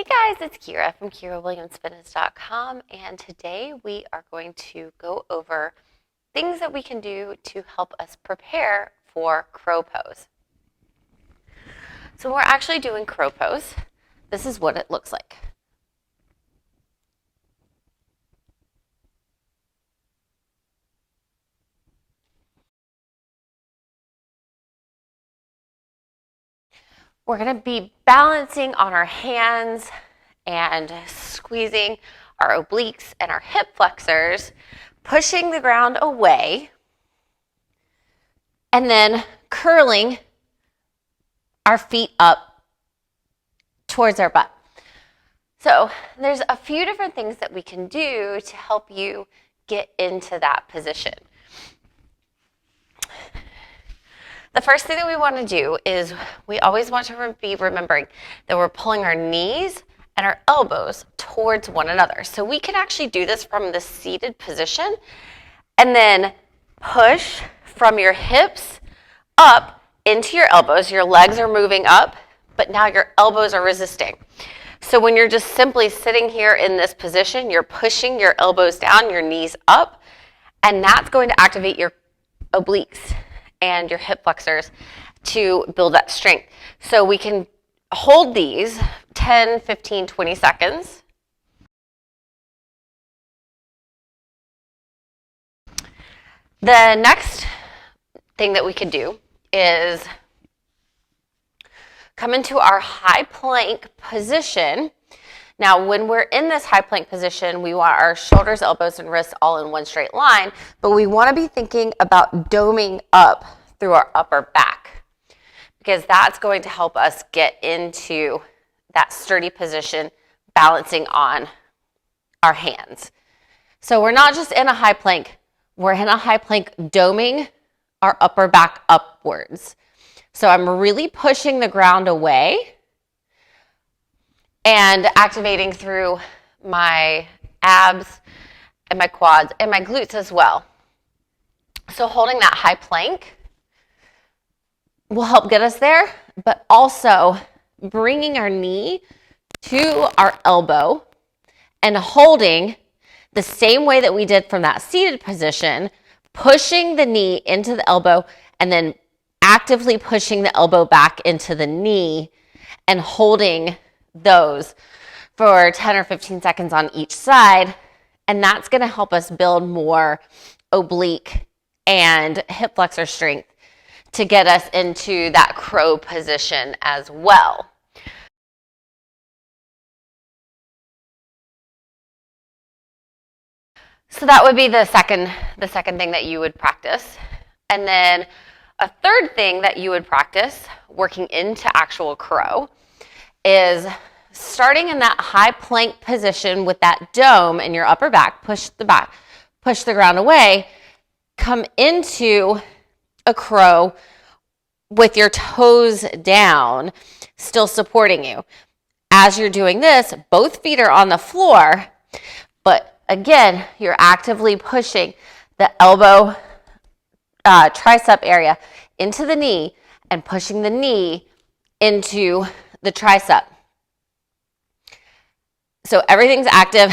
Hey guys, it's Kyra from KyraWilliamsFitness.com, and today we are going to go over things that we can do to help us prepare for crow pose. So when we're actually doing crow pose, this is what it looks like. We're going to be balancing on our hands and squeezing our obliques and our hip flexors, pushing the ground away, and then curling our feet up towards our butt. So there's a few different things that we can do to help you get into that position. The first thing that we want to do is we always want to be remembering that we're pulling our knees and our elbows towards one another. So we can actually do this from the seated position and then push from your hips up into your elbows. Your legs are moving up, but now your elbows are resisting. So when you're just simply sitting here in this position, you're pushing your elbows down, your knees up, and that's going to activate your obliques and your hip flexors to build that strength. So we can hold these 10, 15, 20 seconds. The next thing that we could do is come into our high plank position. Now, when we're in this high plank position, we want our shoulders, elbows, and wrists all in one straight line, but we want to be thinking about doming up through our upper back, because that's going to help us get into that sturdy position, balancing on our hands. So we're not just in a high plank, we're in a high plank doming our upper back upwards. So I'm really pushing the ground away and activating through my abs and my quads and my glutes as well. So holding that high plank will help get us there, but also bringing our knee to our elbow and holding the same way that we did from that seated position, pushing the knee into the elbow and then actively pushing the elbow back into the knee and holding those for 10 or 15 seconds on each side. And that's going to help us build more oblique and hip flexor strength to get us into that crow position as well. So that would be the second thing that you would practice. And then a third thing that you would practice working into actual crow is starting in that high plank position with that dome in your upper back, push the ground away, come into a crow with your toes down, still supporting you. As you're doing this, both feet are on the floor, but again, you're actively pushing the elbow, tricep area into the knee and pushing the knee into the tricep. So everything's active.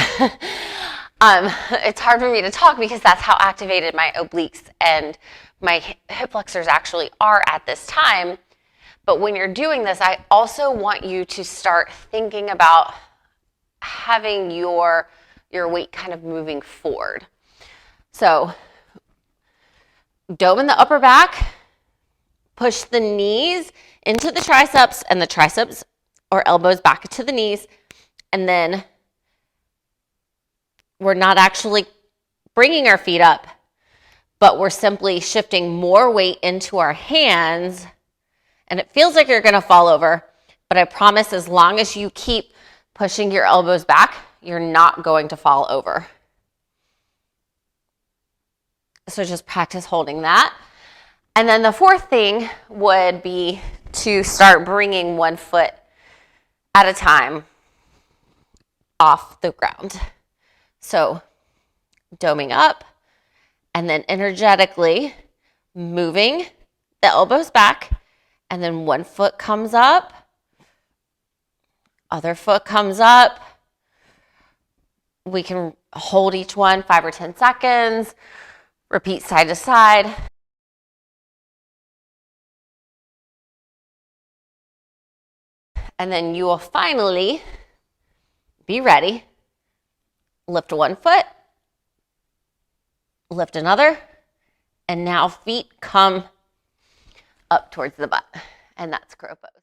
It's hard for me to talk because that's how activated my obliques and my hip flexors actually are at this time. But when you're doing this, I also want you to start thinking about having your weight kind of moving forward. So dome in the upper back, push the knees into the triceps and the triceps or elbows back to the knees. And then we're not actually bringing our feet up, but we're simply shifting more weight into our hands. And it feels like you're going to fall over, but I promise as long as you keep pushing your elbows back, you're not going to fall over. So just practice holding that. And then the fourth thing would be to start bringing one foot at a time off the ground. So doming up and then energetically moving the elbows back, and then one foot comes up Other foot comes up. We can hold each one 5 or 10 seconds. Repeat side to side. And then you will finally be ready. Lift one foot, lift another, and now feet come up towards the butt. And that's crow pose.